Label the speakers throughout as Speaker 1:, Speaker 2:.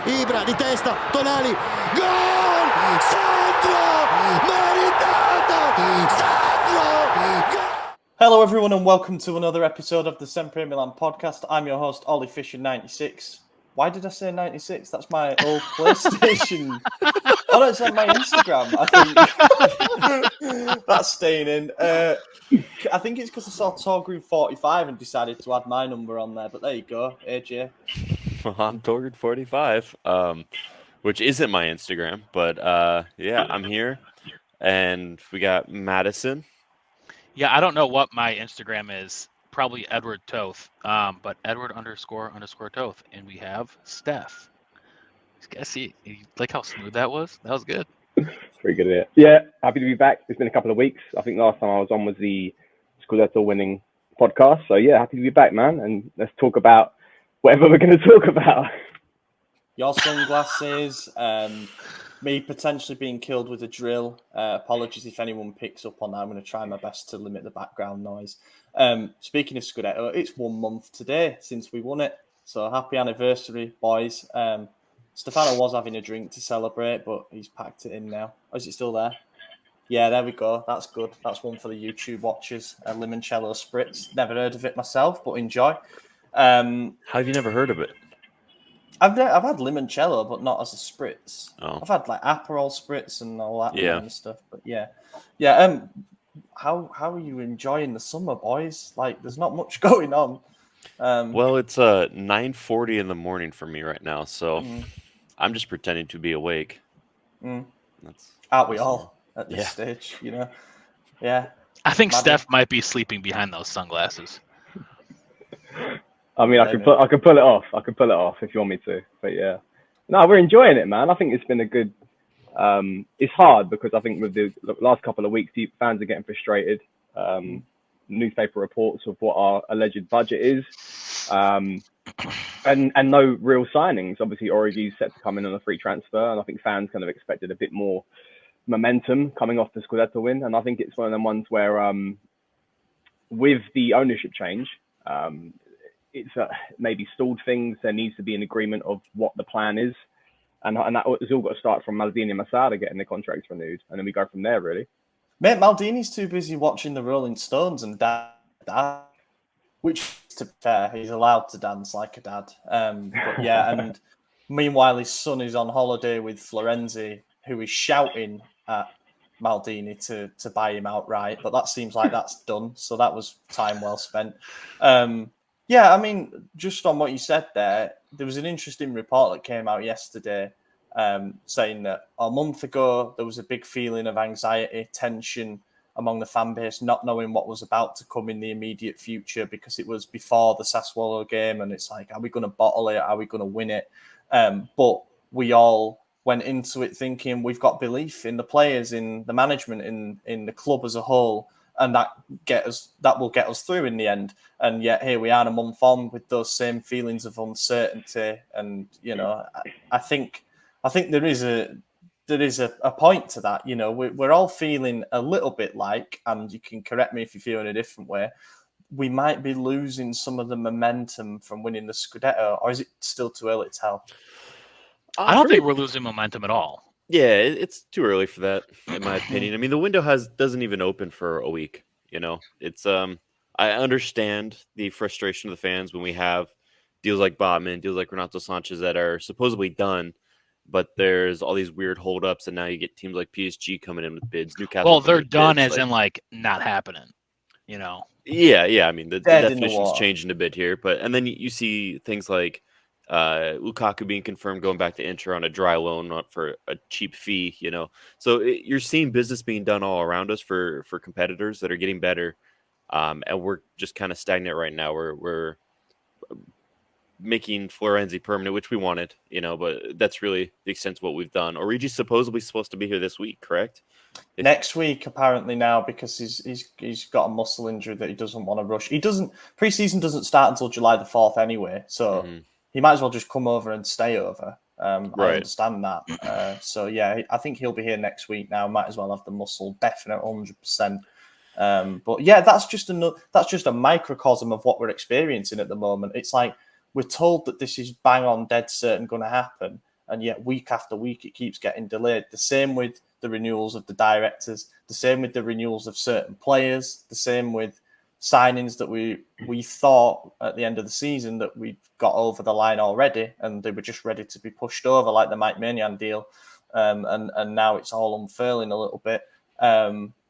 Speaker 1: Ibra di testa, Tonali, gol! Sandro! Meritato! Sandro! Gol!
Speaker 2: Hello everyone and welcome to another episode of the SempreMilan podcast. I'm your host, Ollie Fisher96. Why did I say 96? That's my old PlayStation. Oh no, it's on my Instagram, I think. That's staying in. I think it's because I saw Torgrew45 and decided to add my number on there, but there you go, AJ.
Speaker 3: Well, I'm Torgrew45, which isn't my Instagram, but yeah, I'm here. And we got Madison.
Speaker 4: Yeah, I don't know what my Instagram is. Probably Edward Toth, but Edward__Toth. And we have Steph. See, like how smooth that was? That was good.
Speaker 5: Pretty good, yeah. Happy to be back. It's been a couple of weeks. I think last time I was on was the Scudetto winning podcast. So yeah, happy to be back, man. And let's talk about whatever we're going to talk about.
Speaker 2: Your sunglasses, me potentially being killed with a drill. Apologies if anyone picks up on that. I'm going to try my best to limit the background noise. Speaking of Scudetto, it's 1 month today since we won it. So happy anniversary, boys. Stefano was having a drink to celebrate, but he's packed it in now. Oh, is it still there? Yeah, there we go. That's good. That's one for the YouTube watchers. A limoncello spritz. Never heard of it myself, but enjoy.
Speaker 3: How have you never heard of it?
Speaker 2: I've had limoncello, but not as a spritz.
Speaker 3: Oh.
Speaker 2: I've had like Aperol spritz and all that
Speaker 3: Yeah.
Speaker 2: kind of stuff. But yeah. How are you enjoying the summer, boys? Like, there's not much going on.
Speaker 3: Well, it's 9:40 in the morning for me right now, so I'm just pretending to be awake.
Speaker 2: Aren't we all at this stage? You know. Yeah.
Speaker 4: I think Steph might be sleeping behind those sunglasses.
Speaker 5: I mean, I could pull it off. I could pull it off if you want me to. But yeah, no, we're enjoying it, man. I think it's been a good. It's hard because I think with the last couple of weeks, fans are getting frustrated. Newspaper reports of what our alleged budget is, and no real signings. Obviously, Origi's set to come in on a free transfer, and I think fans kind of expected a bit more momentum coming off the Scudetto win. And I think it's one of them ones where, with the ownership change, it's maybe stalled things. There needs to be an agreement of what the plan is, and that has all got to start from Maldini and Masada getting their contracts renewed, and then we go from there, really.
Speaker 2: Mate, Maldini's too busy watching the Rolling Stones and dad, which, to be fair, he's allowed to dance like a dad. But yeah, and meanwhile, his son is on holiday with Florenzi, who is shouting at Maldini to buy him outright. But that seems like that's done. So that was time well spent. Yeah, I mean, just on what you said there was an interesting report that came out yesterday saying that a month ago there was a big feeling of anxiety, tension among the fan base, not knowing what was about to come in the immediate future because it was before the Sassuolo game, and it's like, are we going to bottle it? Are we going to win it? But we all went into it thinking we've got belief in the players, in the management, in the club as a whole, and that will get us through in the end. And yet here we are a month on with those same feelings of uncertainty. And you know, I think there is a point to that. You know, we're all feeling a little bit like, and you can correct me if you feel in a different way, we might be losing some of the momentum from winning the Scudetto, or is it still too early to tell?
Speaker 4: I don't think we're losing momentum at all.
Speaker 3: Yeah, it's too early for that, in my opinion. I mean, the window doesn't even open for a week. You know, it's I understand the frustration of the fans when we have deals like Botman, deals like Renato Sanchez that are supposedly done, but there's all these weird holdups, and now you get teams like PSG coming in with bids. Newcastle.
Speaker 4: Well, they're done bids, in like not happening. You know.
Speaker 3: Yeah. I mean, the definition's changing a bit here, and then you see things like Lukaku being confirmed going back to Inter on a dry loan for a cheap fee, you know. So you're seeing business being done all around us for competitors that are getting better, and we're just kind of stagnant right now. We're making Florenzi permanent, which we wanted, you know, but that's really the extent of what we've done. Origi's supposedly supposed to be here this week, correct?
Speaker 2: Next week, apparently now, because he's got a muscle injury that he doesn't want to rush. Preseason doesn't start until July the 4th anyway, so he might as well just come over and stay over.
Speaker 3: Right.
Speaker 2: I understand that. So yeah, I think he'll be here next week now. Might as well have the muscle, definite 100%. But yeah, that's just a microcosm of what we're experiencing at the moment. It's like we're told that this is bang on dead certain going to happen, and yet week after week it keeps getting delayed. The same with the renewals of the directors, the same with the renewals of certain players, the same with signings that we thought at the end of the season that we'd got over the line already, and they were just ready to be pushed over, like the Mike Maignan deal, and now it's all unfurling a little bit.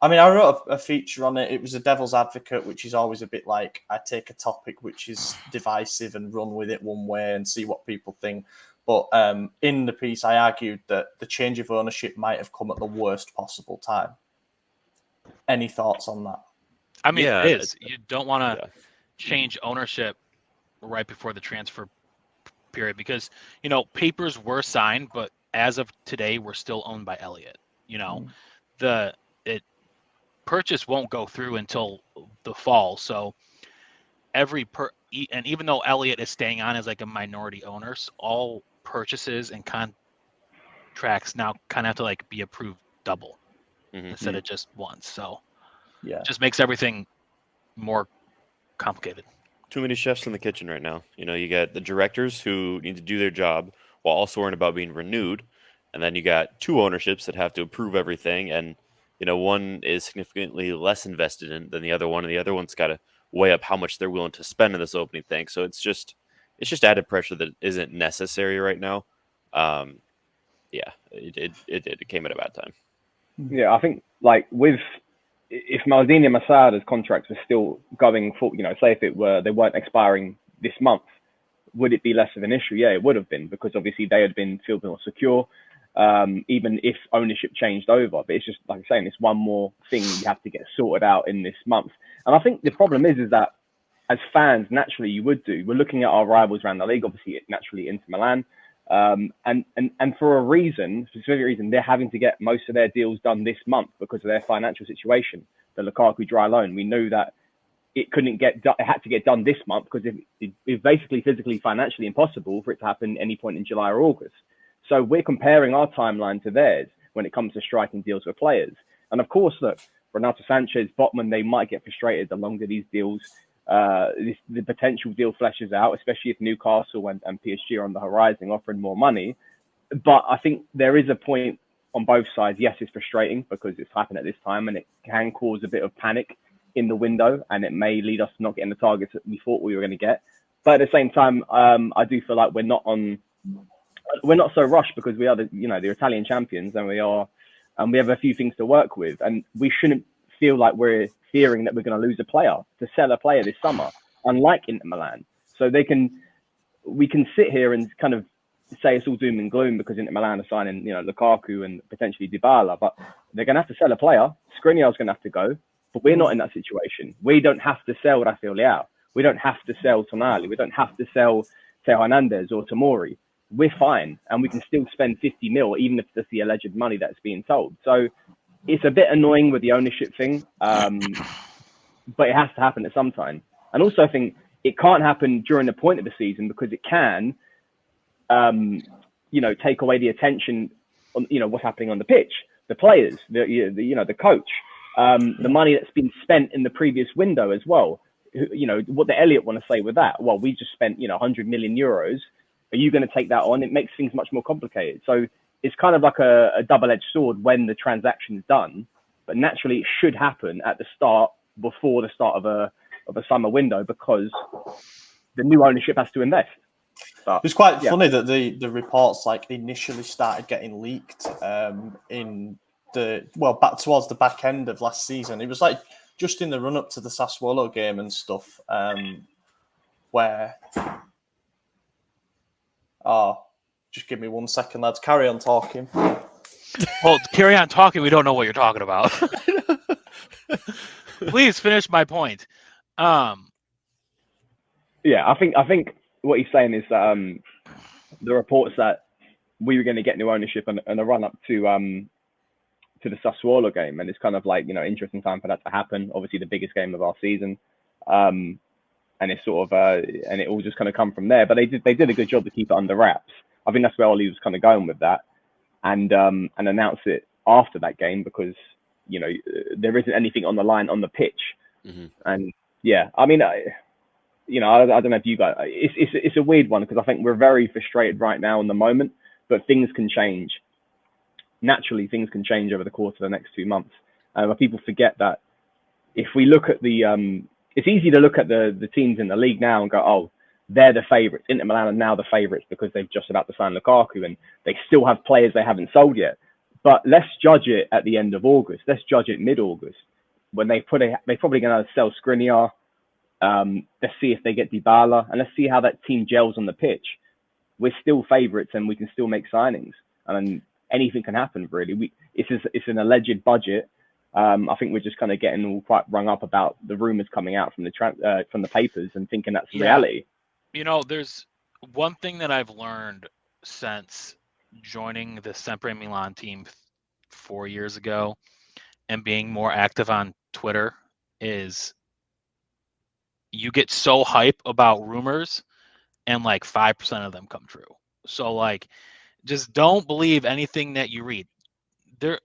Speaker 2: I mean, I wrote a feature on it. It was a devil's advocate, which is always a bit like I take a topic which is divisive and run with it one way and see what people think. But in the piece, I argued that the change of ownership might have come at the worst possible time. Any thoughts on that?
Speaker 4: I mean,
Speaker 3: Yeah,
Speaker 4: it is. You don't want to
Speaker 3: yeah.
Speaker 4: change ownership right before the transfer period because, papers were signed, but as of today, we're still owned by Elliott. The purchase won't go through until the fall. So and even though Elliott is staying on as like a minority owner, so all purchases and contracts now kind of have to like be approved double instead of just once. So
Speaker 2: yeah,
Speaker 4: just makes everything more complicated.
Speaker 3: Too many chefs in the kitchen right now. You got the directors who need to do their job while also worrying about being renewed. And then you got two ownerships that have to approve everything. And, one is significantly less invested in than the other one. And the other one's got to weigh up how much they're willing to spend in this opening thing. So it's just added pressure that isn't necessary right now. It came at a bad time.
Speaker 5: Yeah, I think if Maldini and Masada's contracts were still going for, say if they weren't expiring this month, would it be less of an issue? Yeah, it would have been, because obviously they had been feel more secure, even if ownership changed over. But it's just like I'm saying, it's one more thing you have to get sorted out in this month. And I think the problem is that as fans, naturally you would do. We're looking at our rivals around the league, obviously naturally Inter Milan. And for a specific reason, they're having to get most of their deals done this month because of their financial situation. The Lukaku dry loan, we knew that it couldn't get done. It had to get done this month because it's basically physically, financially impossible for it to happen any point in July or August. So we're comparing our timeline to theirs when it comes to striking deals with players. And of course, look, Renato Sanchez, Botman, they might get frustrated the longer these deals. The potential deal fleshes out, especially if Newcastle and PSG are on the horizon offering more money. But I think there is a point on both sides. Yes, it's frustrating because it's happened at this time and it can cause a bit of panic in the window and it may lead us to not getting the targets that we thought we were going to get. But at the same time, I do feel like we're not so rushed because we are the Italian champions and we have a few things to work with, and we shouldn't feel like we're fearing that we're going to lose to sell a player this summer, unlike Inter Milan. So we can sit here and kind of say it's all doom and gloom because Inter Milan are signing, Lukaku and potentially Dybala, but they're going to have to sell a player. Skriniar's going to have to go, but we're not in that situation. We don't have to sell Rafael Leao. We don't have to sell Tonali. We don't have to sell Theo Hernandez or Tomori. We're fine, and we can still spend 50 mil, even if it's the alleged money that's being sold. So it's a bit annoying with the ownership thing, but it has to happen at some time. And also, I think it can't happen during the point of the season because it can, take away the attention on, what's happening on the pitch, the players, the coach, the money that's been spent in the previous window as well. What the Elliott want to say with that? Well, we just spent, 100 million euros. Are you going to take that on? It makes things much more complicated. So it's kind of like a double-edged sword when the transaction is done, but naturally it should happen at the start, before the start of a summer window, because the new ownership has to invest. But,
Speaker 2: it's quite funny that the reports initially started getting leaked back towards the back end of last season. It was just in the run up to the Sassuolo game and stuff, where. Oh, just give me 1 second, lads. Carry on talking.
Speaker 4: Well, carry on talking. We don't know what you're talking about. Please finish my point.
Speaker 5: I think what he's saying is that the reports that we were going to get new ownership and a run up to the Sassuolo game, and it's kind of interesting time for that to happen. Obviously, the biggest game of our season. And it's sort of and it all just kind of come from there. But they did a good job to keep it under wraps. I think that's where Oli was kind of going with that, and announce it after that game because there isn't anything on the line on the pitch.
Speaker 3: Mm-hmm.
Speaker 5: And yeah, I mean, I don't know if you guys. It's a weird one because I think we're very frustrated right now in the moment but things can change. Naturally, things can change over the course of the next 2 months. People forget that if we look at it's easy to look at the teams in the league now and go, oh, they're the favourites. Inter Milan are now the favourites because they've just about to sign Lukaku and they still have players they haven't sold yet. But let's judge it at the end of August. Let's judge it mid-August when they're probably going to sell Skriniar. Let's see if they get Dybala, and let's see how that team gels on the pitch. We're still favourites, and we can still make signings, and anything can happen. Really, it's an alleged budget. I think we're just kind of getting all quite rung up about the rumours coming out from the papers and thinking that's reality.
Speaker 4: You know, there's one thing that I've learned since joining the SempreMilan team 4 years ago and being more active on Twitter is you get so hype about rumors and like 5% of them come true. So like, just don't believe anything that you read. The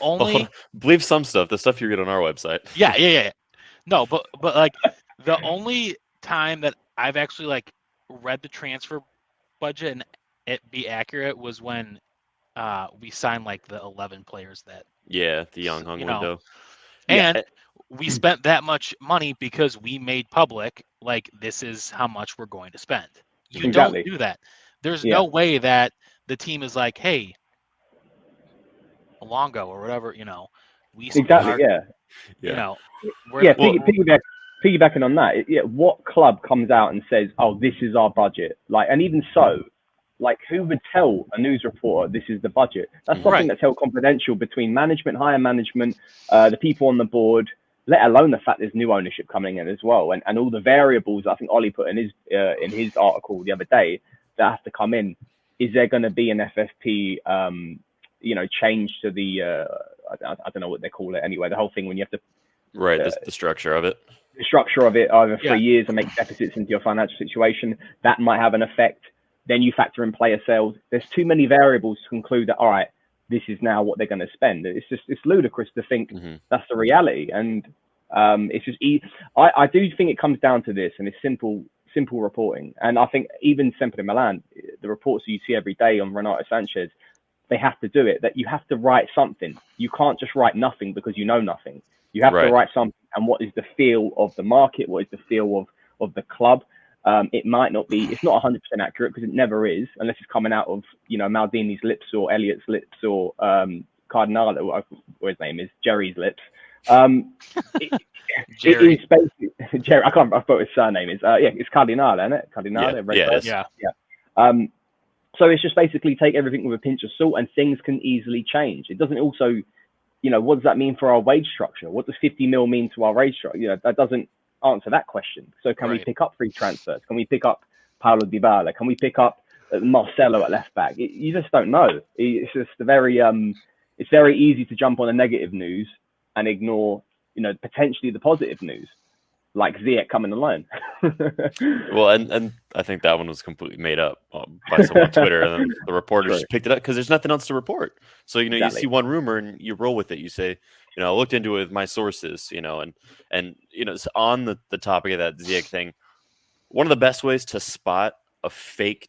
Speaker 4: only
Speaker 3: believe some stuff, the stuff you read on our website.
Speaker 4: Yeah. No, but like the only time that I've actually like read the transfer budget and it be accurate was when we signed like the 11 players that
Speaker 3: the Young Hung window.
Speaker 4: And we spent that much money because we made public like this is how much we're going to spend. You don't do that. There's no way that the team is like, hey, Longo or whatever, we
Speaker 5: piggybacking on that, what club comes out and says, oh, this is our budget? Like, and even so, like, who would tell a news reporter this is the budget? That's something that's held confidential between management, higher management, the people on the board, let alone the fact there's new ownership coming in as well, and all the variables I think Ollie put in his article the other day that have to come in. Is there going to be an FFP change to the I don't know what they call it anyway, the whole thing when you have to
Speaker 3: the structure of it
Speaker 5: over 3 years and make deficits into your financial situation, that might have an effect. Then you factor in player sales. There's too many variables to conclude that, all right, this is now what they're going to spend. It's ludicrous to think that's the reality. And it's just I do think it comes down to this, and it's simple reporting. And I think even SempreMilan, the reports that you see every day on Renato Sanchez, they have to do it, that you have to write something. You can't just write nothing because you know nothing. You have to write something. And what is the feel of the market? What is the feel of the club? It might not be, it's not 100% accurate because it never is, unless it's coming out of, Maldini's lips or Elliot's lips or Cardinale, or his name is, Jerry's lips.
Speaker 4: Jerry.
Speaker 5: It is basically, Jerry, I forgot what his surname is. It's Cardinale, isn't it? Cardinale?
Speaker 3: Yeah.
Speaker 5: So it's just basically take everything with a pinch of salt, and things can easily change. It doesn't also, what does that mean for our wage structure? What does 50 mil mean to our wage structure? That doesn't answer that question. So can we pick up free transfers? Can we pick up Paulo Dybala? Can we pick up Marcelo at left back? You just don't know. It's just it's very easy to jump on the negative news and ignore, potentially the positive news, like Ziyech coming alone.
Speaker 3: Well, and I think that one was completely made up by someone on Twitter, and then the reporters just picked it up because there's nothing else to report. So you see one rumor and you roll with it. You say, I looked into it with my sources, and on the topic of that Ziyech thing, one of the best ways to spot a fake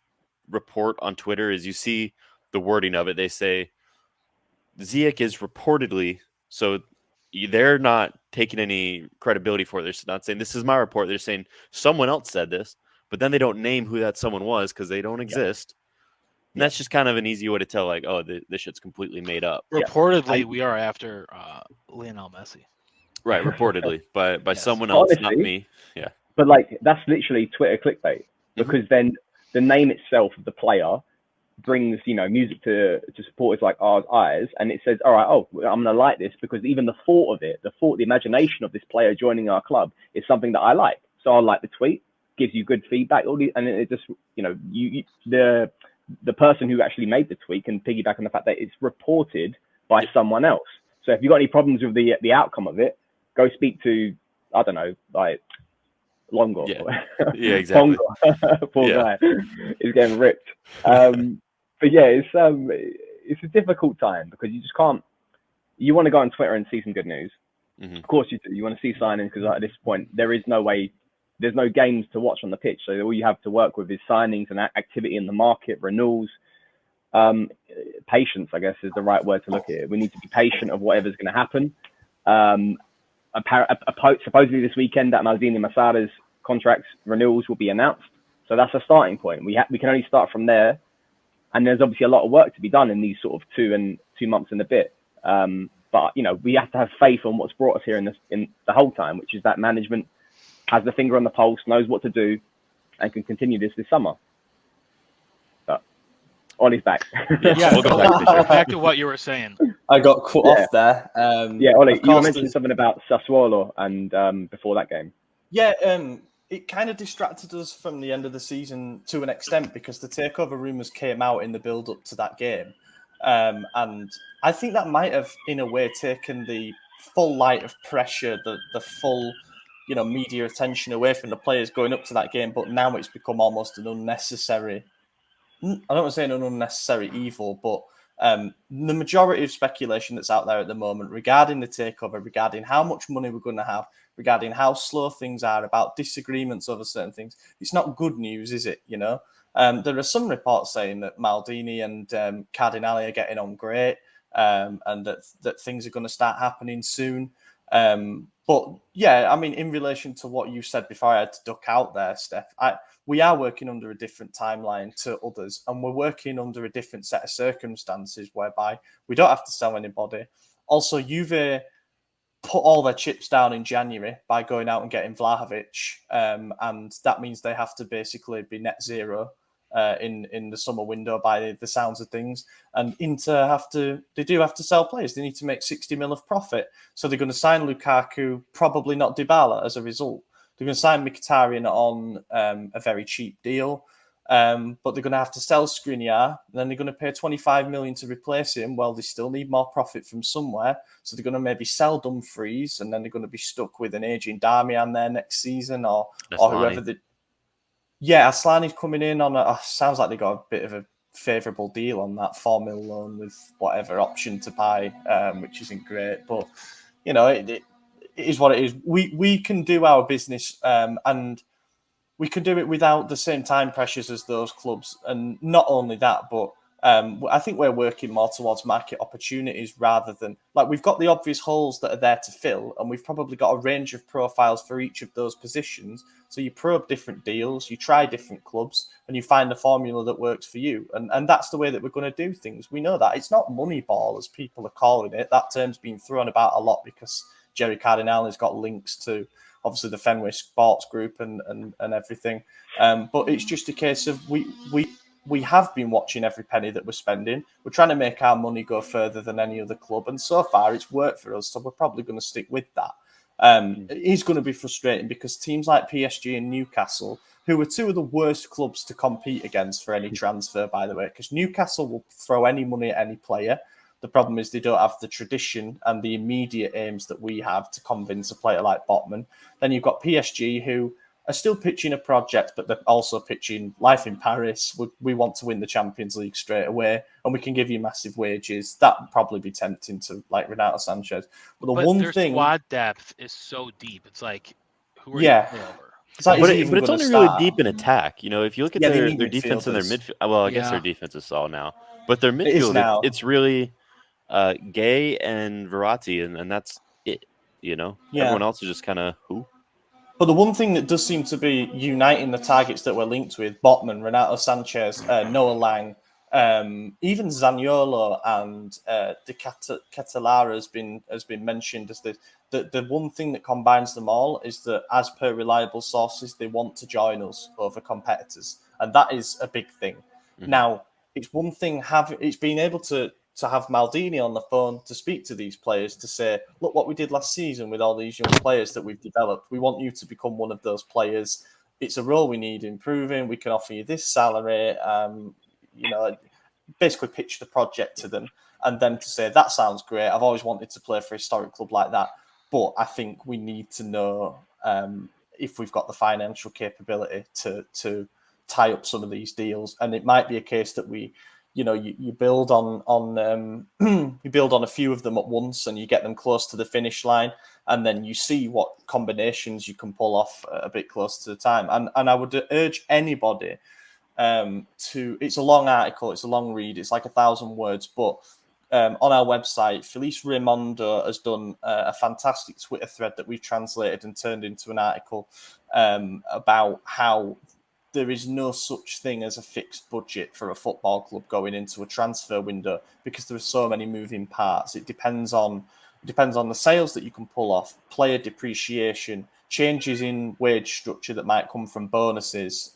Speaker 3: report on Twitter is you see the wording of it. They say Ziyech is reportedly, so they're not taking any credibility for it. They're not saying this is my report. They're saying someone else said this, but then they don't name who that someone was because they don't exist. And that's just kind of an easy way to tell, like, oh, this shit's completely made up.
Speaker 4: Reportedly, we are after Lionel Messi.
Speaker 3: Right, reportedly by someone else, not me. Yeah.
Speaker 5: But like that's literally Twitter clickbait, because then the name itself of the player brings music to supporters like our eyes, and it says, all right, I'm gonna like this because even the thought of it, the imagination of this player joining our club is something that I like. So I'll like the tweet, gives you good feedback, and it just the person who actually made the tweet can piggyback on the fact that it's reported by someone else. So if you've got any problems with the outcome of it, go speak to, I don't know, like Longo.
Speaker 3: Yeah, exactly.
Speaker 5: Poor guy is getting ripped. But yeah, it's a difficult time because you just can't. You want to go on Twitter and see some good news. Of course you do. You want to see signings because at this point there is no way. There's no games to watch on the pitch, so all you have to work with is signings and activity in the market, renewals. patience, I guess, is the right word to look at it. We need to be patient of whatever's going to happen. Supposedly this weekend, that Maldini Masada's contract renewals will be announced. So that's a starting point. We can only start from there. And there's obviously a lot of work to be done in these sort of 2 months and a bit. But, we have to have faith on what's brought us here in the whole time, which is that management has the finger on the pulse, knows what to do, and can continue this summer. But Ollie's back.
Speaker 4: Yeah,
Speaker 3: We'll go
Speaker 4: back to what you were saying.
Speaker 2: I got cut off there.
Speaker 5: Ollie, you were mentioning something about Sassuolo and before that game.
Speaker 2: Yeah, it kind of distracted us from the end of the season to an extent because the takeover rumours came out in the build-up to that game. And I think that might have, in a way, taken the full light of pressure, the full, media attention away from the players going up to that game. But now it's become almost an unnecessary, I don't want to say an unnecessary evil, but the majority of speculation that's out there at the moment regarding the takeover, regarding how much money we're going to have, regarding how slow things are, about disagreements over certain things, it's not good news, is it? There are some reports saying that Maldini and Cardinale are getting on great, and that things are going to start happening soon. But yeah, I mean, in relation to what you said before, I had to duck out there, Steph. We are working under a different timeline to others, and we're working under a different set of circumstances whereby we don't have to sell anybody. Also, Juve put all their chips down in January by going out and getting Vlahovic, and that means they have to basically be net zero in the summer window by the sounds of things. And Inter do have to sell players. They need to make 60 mil of profit. So they're going to sign Lukaku, probably not Dybala as a result. They're going to sign Mkhitaryan on a very cheap deal. But they're going to have to sell Skriniar, and then they're going to pay 25 million to replace him. Well, they still need more profit from somewhere. So they're going to maybe sell Dumfries, and then they're going to be stuck with an aging Darmian there next season or whoever. Aslani's coming in on sounds like they got a bit of a favourable deal on that 4 mil loan with whatever option to buy, which isn't great. But, it is what it is. We can do our business and we can do it without the same time pressures as those clubs. And not only that, but I think we're working more towards market opportunities rather than we've got the obvious holes that are there to fill, and we've probably got a range of profiles for each of those positions. So you probe different deals, you try different clubs, and you find the formula that works for you. And that's the way that we're going to do things. We know that. It's not Moneyball, as people are calling it. That term's been thrown about a lot because Jerry Cardinale has got links to obviously the Fenway Sports Group and everything. But it's just a case of we have been watching every penny that we're spending. We're trying to make our money go further than any other club. And so far it's worked for us. So we're probably going to stick with that. It is going to be frustrating because teams like PSG and Newcastle, who are two of the worst clubs to compete against for any transfer, by the way, because Newcastle will throw any money at any player. The problem is they don't have the tradition and the immediate aims that we have to convince a player like Botman. Then you've got PSG, who are still pitching a project, but they're also pitching life in Paris. We want to win the Champions League straight away, and we can give you massive wages. That would probably be tempting to Renato Sanchez. But
Speaker 4: their squad depth is so deep. It's like, who are you playing over?
Speaker 3: But it's only really deep in attack. If you look at their defense and their midfield, well, I guess their defense is solid now. But their midfield, it's really Gay and Verratti, and that's it. Everyone else is just kind of who.
Speaker 2: But the one thing that does seem to be uniting the targets that we're linked with, Botman, Renato Sanchez, Noah Lang, even Zaniolo and De Ketelaere has been mentioned as the one thing that combines them all is that, as per reliable sources, they want to join us over competitors. And that is a big thing. Mm-hmm. Now, it's one thing it's being able to have Maldini on the phone to speak to these players to say, look what we did last season with all these young players that we've developed. We want you to become one of those players. It's a role we need improving. We can offer you this salary. Basically pitch the project to them, and then to say, that sounds great. I've always wanted to play for a historic club like that. But I think we need to know if we've got the financial capability to tie up some of these deals. And it might be a case that you build on you build on a few of them at once, and you get them close to the finish line, and then you see what combinations you can pull off a bit close to the time. And I would urge anybody it's a long article, it's a long read, it's like 1,000 words, but on our website, Felice Raimondo has done a fantastic Twitter thread that we've translated and turned into an article about how there is no such thing as a fixed budget for a football club going into a transfer window because there are so many moving parts. It depends on the sales that you can pull off, player depreciation, changes in wage structure that might come from bonuses,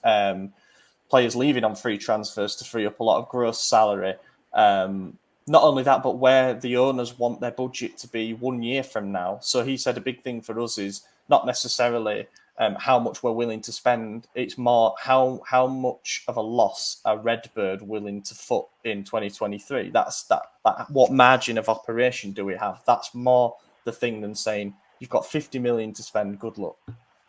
Speaker 2: players leaving on free transfers to free up a lot of gross salary. Not only that, but where the owners want their budget to be 1 year from now. So he said a big thing for us is not necessarily how much we're willing to spend. It's more how much of a loss are Redbird willing to foot in 2023. That's what margin of operation do we have? That's more the thing than saying you've got 50 million to spend. Good luck.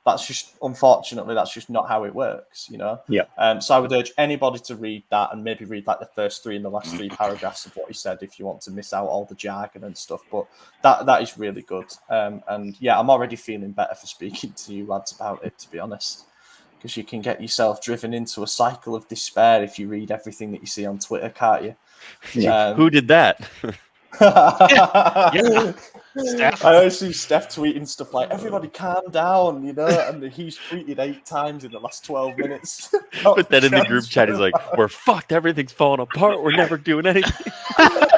Speaker 2: That's just, unfortunately, that's just not how it works, you know?
Speaker 5: Yeah.
Speaker 2: So I would urge anybody to read that and maybe read like the first three and the last three paragraphs of what he said if you want to miss out all the jargon and stuff. But that is really good. And yeah, I'm already feeling better for speaking to you lads about it, to be honest, because you can get yourself driven into a cycle of despair if you read everything that you see on Twitter, can't you?
Speaker 3: Who did that?
Speaker 4: Yeah. Steph.
Speaker 2: I always see Steph tweeting stuff like, everybody calm down, you know, and he's tweeted 8 times in the last 12 minutes.
Speaker 3: But then in the group chat, he's like, we're fucked. Everything's falling apart. We're never doing anything. And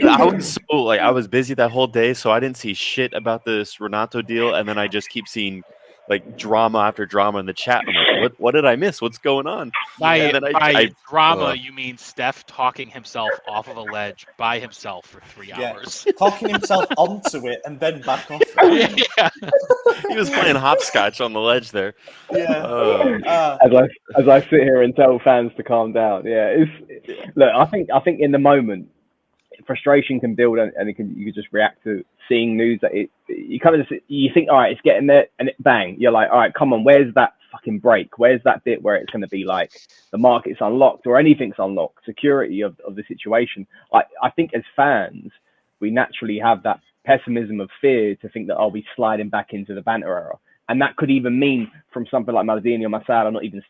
Speaker 3: I was busy that whole day, so I didn't see shit about this Renato deal. And then I just keep seeing like drama after drama in the chat. I'm like, what did I miss? What's going on?
Speaker 4: By drama, you mean Steph talking himself off of a ledge by himself for 3 hours.
Speaker 2: Talking himself onto it and then back off it.
Speaker 4: Yeah.
Speaker 3: He was playing hopscotch on the ledge there.
Speaker 2: Yeah.
Speaker 5: As I sit here and tell fans to calm down. Yeah, look, I think in the moment, frustration can build, and you can just react to seeing news that you think, all right, it's getting there, and bang, you're like, all right, come on, where's that fucking break? Where's that bit where it's going to be like the market's unlocked or anything's unlocked, security of the situation? I think as fans, we naturally have that pessimism of fear to think that I'll be sliding back into the banter era. And that could even mean from something like Maldini or Masala not even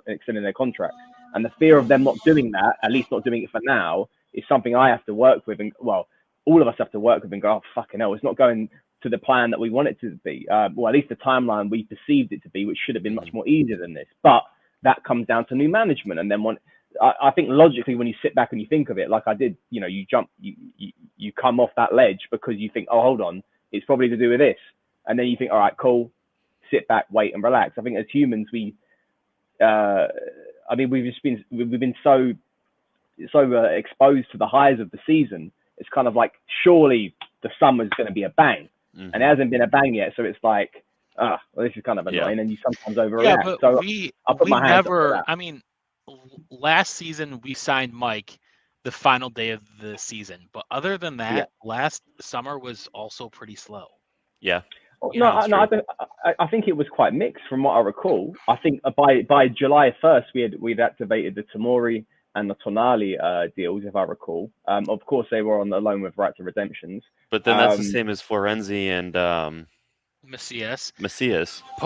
Speaker 5: extending their contract. And the fear of them not doing that, at least not doing it for now, is something I have to work with. And well, all of us have to work with and go, oh, fucking hell, it's not going to the plan that we want it to be. Well, at least the timeline we perceived it to be, which should have been much more easier than this. But that comes down to new management. And then I think logically, when you sit back and you think of it, like I did, you know, you jump, you come off that ledge because you think, oh, hold on, it's probably to do with this. And then you think, all right, cool, sit back, wait and relax. I think as humans, we've been so exposed to the highs of the season. It's kind of like, surely the summer's going to be a bang. Mm-hmm. And it hasn't been a bang yet. So it's like, well, this is kind of annoying. And you sometimes overreact.
Speaker 4: Yeah, but
Speaker 5: so
Speaker 4: I'll put my hands up for that. I mean, last season we signed Mike the final day of the season. But other than that, last summer was also pretty slow.
Speaker 3: Yeah.
Speaker 5: I think it was quite mixed from what I recall. I think by July 1st, we'd activated the Tomori and the Tonali deals, if I recall. Of course, they were on the loan with right to redemptions.
Speaker 3: But then that's the same as Florenzi and
Speaker 4: Macias.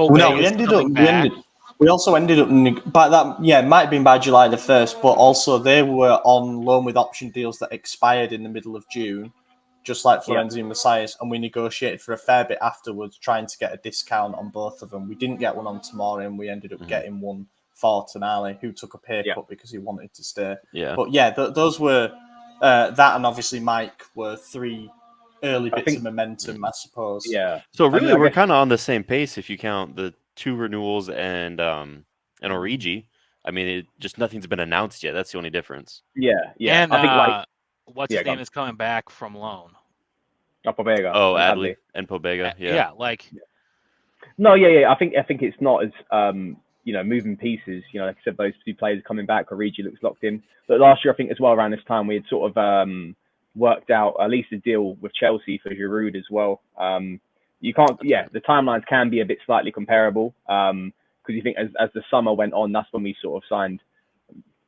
Speaker 2: We also ended up by that. Yeah, it might have been by July the 1st, but also they were on loan with option deals that expired in the middle of June, just like Florenzi and Macias, and we negotiated for a fair bit afterwards, trying to get a discount on both of them. We didn't get one on Tomori, and we ended up getting one for Tonali, who took a pay cut because he wanted to stay.
Speaker 3: Yeah.
Speaker 2: But yeah, those were that, and obviously Mike were 3 early bits of momentum, I suppose.
Speaker 5: Yeah.
Speaker 3: So really, we're kind of on the same pace if you count the 2 renewals and Origi. I mean, nothing's been announced yet. That's the only difference.
Speaker 5: Yeah.
Speaker 4: And I think what's his name is coming back from loan.
Speaker 5: Pobega.
Speaker 3: Oh, Adley and Pobega. Yeah.
Speaker 5: No, yeah. I think it's not as moving pieces. You know, like I said, those 2 players coming back. Origi looks locked in. But last year, I think as well around this time, we had sort of worked out at least a deal with Chelsea for Giroud as well. You can't. Yeah, the timelines can be a bit slightly comparable because you think as the summer went on, that's when we sort of signed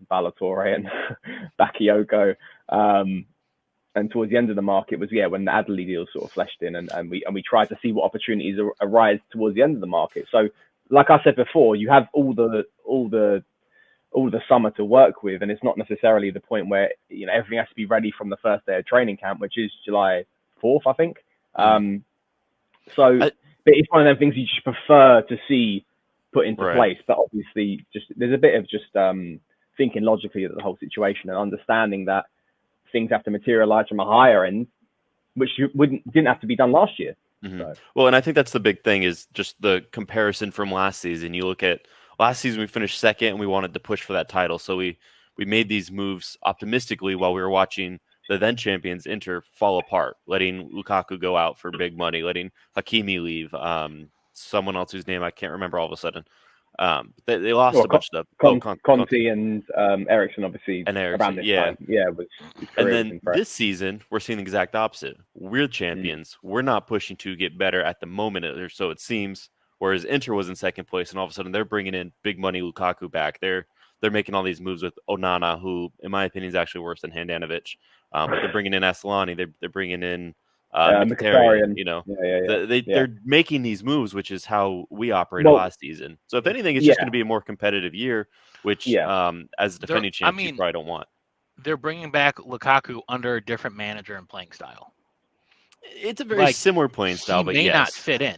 Speaker 5: Ballatore and Bakayoko. And towards the end of the market was when the Adley deal sort of fleshed in, and we tried to see what opportunities arise towards the end of the market. So, like I said before, you have all the all the summer to work with, and it's not necessarily the point where everything has to be ready from the first day of training camp, which is July 4th, I think. But it's one of them things you just prefer to see put into place. But obviously, there's a bit of thinking logically at the whole situation and understanding that things have to materialize from a higher end, which didn't have to be done last year. So.
Speaker 3: Well, and I think that's the big thing is just the comparison from last season. You look at last season, we finished second and we wanted to push for that title. So we made these moves optimistically while we were watching the then champions Inter fall apart, letting Lukaku go out for big money, letting Hakimi leave, someone else whose name I can't remember all of a sudden. They lost a bunch of stuff.
Speaker 5: Conte and Ericsson, obviously, around this time. Yeah,
Speaker 3: and then this season, we're seeing the exact opposite. We're champions. We're not pushing to get better at the moment, or so it seems. Whereas Inter was in second place, and all of a sudden they're bringing in big money Lukaku back. They're making all these moves with Onana, who, in my opinion, is actually worse than Handanovic. But they're bringing in Asllani. They're bringing in Mkhitaryan. They're making these moves, which is how we operated last season. So if anything, it's just going to be a more competitive year, which as the defending champions, you probably don't want.
Speaker 4: They're bringing back Lukaku under a different manager and playing style.
Speaker 3: It's a very similar playing style, but
Speaker 4: may not fit in.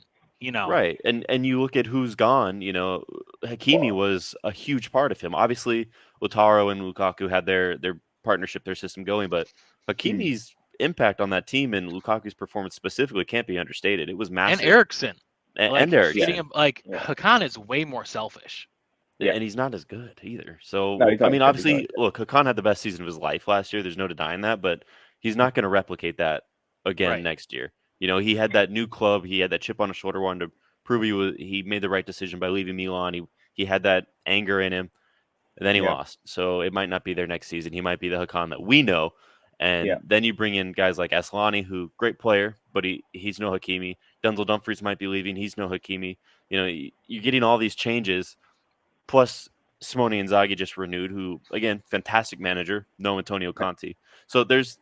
Speaker 3: Right. And you look at who's gone, Hakimi was a huge part of him. Obviously, Lautaro and Lukaku had their partnership, their system going, but Hakimi's impact on that team and Lukaku's performance specifically can't be understated. It was massive.
Speaker 4: And Ericsson.
Speaker 3: And Ericsson.
Speaker 4: Hakan is way more selfish.
Speaker 3: And he's not as good either. So, obviously, look, Hakan had the best season of his life last year. There's no denying that, but he's not going to replicate that again next year. He had that new club. He had that chip on his shoulder, wanted to prove he made the right decision by leaving Milan. He had that anger in him, and then he lost. So it might not be there next season. He might be the Hakan that we know. And then you bring in guys like Asllani, who great player, but he's no Hakimi. Denzel Dumfries might be leaving. He's no Hakimi. You're getting all these changes. Plus, Simone Inzaghi just renewed, who, again, fantastic manager, no Antonio Conte. So there's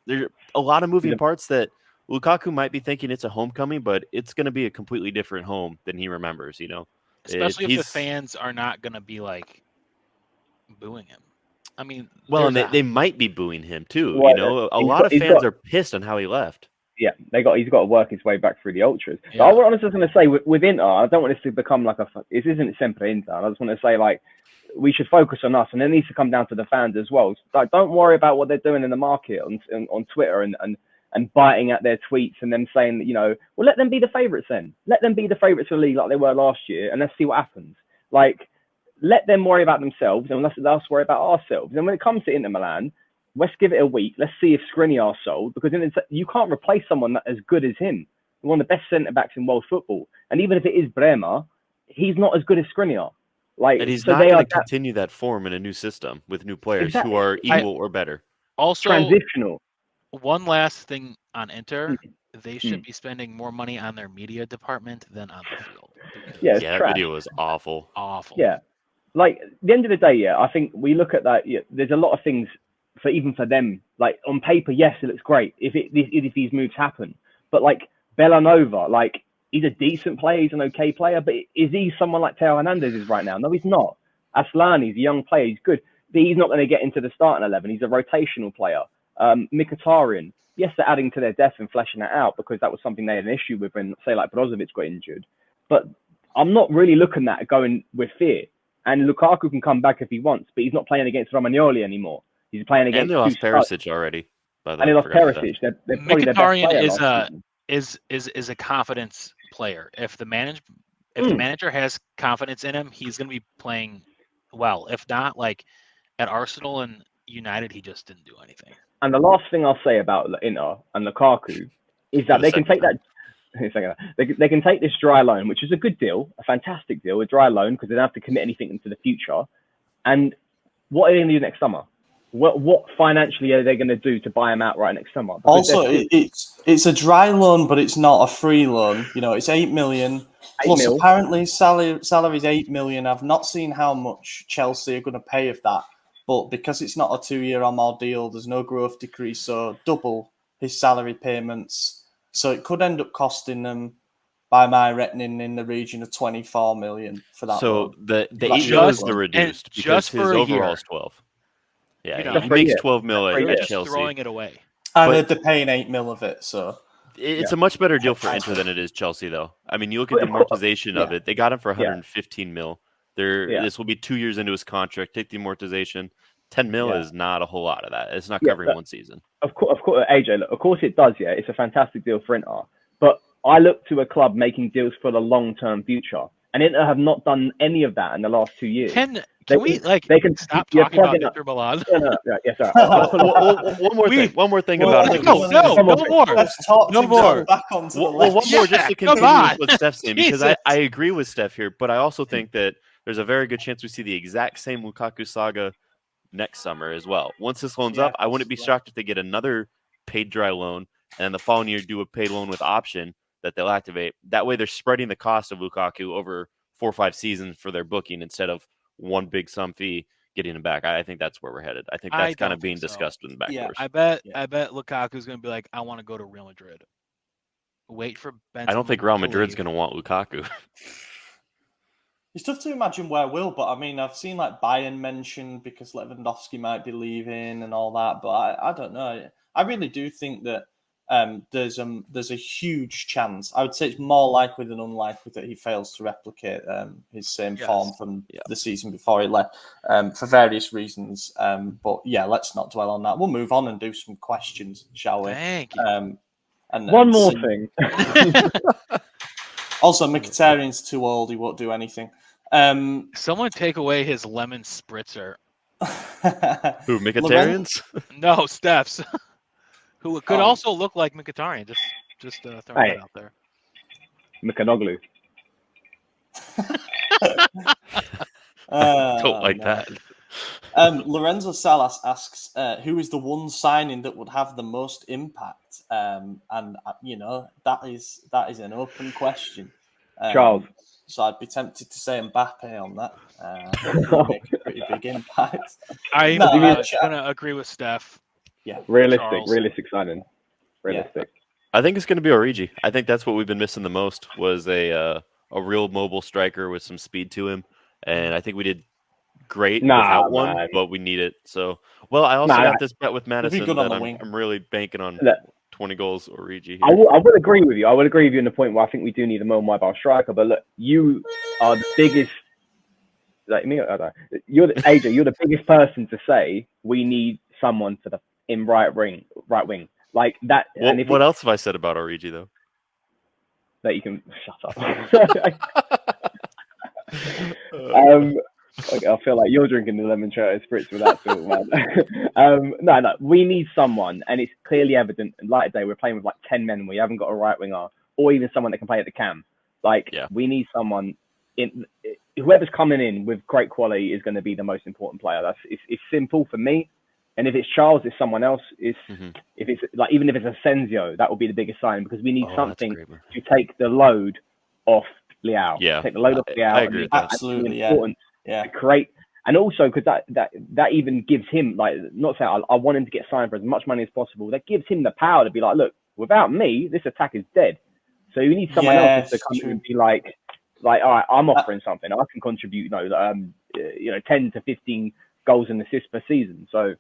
Speaker 3: a lot of moving parts that Lukaku might be thinking it's a homecoming, but it's going to be a completely different home than he remembers,
Speaker 4: Especially if the fans are not going to be, booing him. I mean...
Speaker 3: Well, and they might be booing him, too. A lot of fans are pissed on how he left.
Speaker 5: Yeah, he's got to work his way back through the ultras. Yeah. I was just going to say, with Inter, I don't want this to become this isn't SempreMilan. I just want to say, we should focus on us, and it needs to come down to the fans as well. Don't worry about what they're doing in the market on Twitter and biting at their tweets and them saying, well, let them be the favourites then. Let them be the favourites for the league like they were last year, and let's see what happens. Let them worry about themselves, and let us worry about ourselves. And when it comes to Inter Milan, let's give it a week. Let's see if Skriniar's sold, because you can't replace someone that as good as him. One of the best centre-backs in world football. And even if it is Bremer, he's not as good as Skriniar.
Speaker 3: And he's not going to continue that form in a new system with new players who are equal or better.
Speaker 4: Also,
Speaker 5: transitional.
Speaker 4: One last thing on Inter, they should be spending more money on their media department than on the field.
Speaker 3: That video was awful.
Speaker 4: Awful.
Speaker 5: Yeah. At the end of the day, I think we look at that. There's a lot of things even for them. On paper, yes, it looks great if these moves happen. But Bellanova, he's a decent player, he's an okay player, but is he someone like Teo Hernandez is right now? No, he's not. Asllani's a young player, he's good, but he's not going to get into the starting 11. He's a rotational player. Mkhitaryan, yes, they're adding to their depth and fleshing that out because that was something they had an issue with when, say, Brozovic got injured. But I'm not really looking at going with fear. And Lukaku can come back if he wants, but he's not playing against Romagnoli anymore. He's playing against.
Speaker 3: And they lost Perisic already. By the way,
Speaker 5: and they lost Perisic. They're probably their best player
Speaker 4: is a confidence player. If the manager has confidence in him, he's going to be playing well. If not, at Arsenal and United, he just didn't do anything.
Speaker 5: And the last thing I'll say about Inter and Lukaku is that they can take that. They can take this dry loan, which is a good deal, a fantastic deal, a dry loan, because they don't have to commit anything into the future. And what are they going to do next summer? What financially are they going to do to buy him out right next summer? Because
Speaker 2: also, it's a dry loan, but it's not a free loan. It's 8 million. Plus, apparently, salary is 8 million. I've not seen how much Chelsea are going to pay of that. But because it's not a 2-year or more deal, there's no growth decrease, so double his salary payments. So it could end up costing them by my reckoning, in the region of 24 million for that.
Speaker 3: So the
Speaker 2: Like
Speaker 3: 8 mil is
Speaker 4: just-
Speaker 3: the reduced
Speaker 4: and
Speaker 3: because
Speaker 4: just
Speaker 3: his
Speaker 4: for a
Speaker 3: overall
Speaker 4: year.
Speaker 3: is 12. Yeah,
Speaker 4: You know,
Speaker 3: he
Speaker 5: Just for a
Speaker 3: makes
Speaker 5: year.
Speaker 3: 12 mil
Speaker 5: Just for a
Speaker 3: at
Speaker 4: They're
Speaker 5: year.
Speaker 4: just
Speaker 3: Chelsea.
Speaker 4: throwing it away.
Speaker 2: and
Speaker 3: but-
Speaker 2: they're paying 8 mil of it. So
Speaker 3: It's a much better deal for Inter than it is Chelsea, though. I mean, you look at the amortization of it. They got him for 115 mil. This will be 2 years into his contract. Take the amortization. 10 mil is not a whole lot of that. It's not covering one season.
Speaker 5: Of course, AJ. Look, of course, it does. Yeah, it's a fantastic deal for Inter. But I look to a club making deals for the long-term future, and Inter have not done any of that in the last 2 years.
Speaker 4: Can
Speaker 5: They
Speaker 4: we
Speaker 5: can
Speaker 4: stop
Speaker 5: you're
Speaker 4: talking about
Speaker 5: plugging up.
Speaker 4: Inter Milan?
Speaker 5: No, yes, sir.
Speaker 3: One more thing about it.
Speaker 4: No more.
Speaker 2: let's talk
Speaker 4: No
Speaker 2: to
Speaker 4: more.
Speaker 2: go back onto the
Speaker 3: Well,
Speaker 2: left.
Speaker 3: one more just to
Speaker 4: come
Speaker 3: continue
Speaker 4: on.
Speaker 3: with what Steph's saying, because
Speaker 4: Jesus.
Speaker 3: I agree with Steph here, but I also think that there's a very good chance we see the exact same Lukaku saga next summer as well. Once this loan's up, I wouldn't be shocked if they get another paid dry loan and the following year do a paid loan with option that they'll activate. That way they're spreading the cost of Lukaku over 4 or 5 seasons for their booking instead of one big sum fee getting him back. I think that's where we're headed. I think that's kind of being discussed in the back doors.
Speaker 4: I bet Lukaku's going to be like, I want to go to Real Madrid. Wait for Benzema.
Speaker 3: I don't think Real Madrid's going to want Lukaku.
Speaker 2: It's tough to imagine where will, but I mean, I've seen like Bayern mentioned because Lewandowski might be leaving and all that, but I don't know. I really do think that there's a huge chance. I would say it's more likely than unlikely that he fails to replicate his same form from the season before he left for various reasons. But yeah, let's not dwell on that. We'll move on and do some questions, shall we?
Speaker 4: Thank you.
Speaker 5: One more thing.
Speaker 2: Also, Mkhitaryan's too old. He won't do anything.
Speaker 4: Someone take away his lemon spritzer.
Speaker 3: Who, Mkhitaryan's?
Speaker 4: No, Steph's. Who could also look like Mkhitaryan. Just throwing it out there.
Speaker 5: Mkhanoglu.
Speaker 3: Don't like that.
Speaker 2: Lorenzo Salas asks, who is the one signing that would have the most impact? And that is an open question.
Speaker 5: Charles.
Speaker 2: So I'd be tempted to say Mbappe on that. Make a pretty big impact.
Speaker 4: I'm going to agree with Steph.
Speaker 2: Yeah,
Speaker 5: realistic signing. Realistic.
Speaker 3: Yeah. I think it's going to be Origi. I think that's what we've been missing the most was a real mobile striker with some speed to him, and I think we did great without one, but we need it. So, well, I also got this bet with Madison that I'm really banking on 20 goals Origi here.
Speaker 5: I would agree with you. I would agree with you in the point where I think we do need a more mobile striker. But look, you are the biggest. Like me, you're AJ. You're the biggest person to say we need someone for in right wing, like that.
Speaker 3: What else have I said about Origi though?
Speaker 5: That you can shut up. Okay, I feel like you're drinking the lemon spritz with that sort, man. No, we need someone, and it's clearly evident. Like today, we're playing with like 10 men. We haven't got a right winger, or even someone that can play at the cam. We need someone. Whoever's coming in with great quality is going to be the most important player. It's simple for me. And if it's Charles, it's someone else. If it's like even if it's Asensio, that will be the biggest sign because we need something to take the load off Leao.
Speaker 3: Yeah,
Speaker 5: take the load off Leao.
Speaker 3: I agree with that.
Speaker 2: Absolutely,
Speaker 5: important to create, and also because that even gives him not saying I want him to get signed for as much money as possible. That gives him the power to be like, look, without me, this attack is dead. So you need someone else to come in and be like, all right, I'm offering something. I can contribute, 10 to 15 goals and assists per season. So.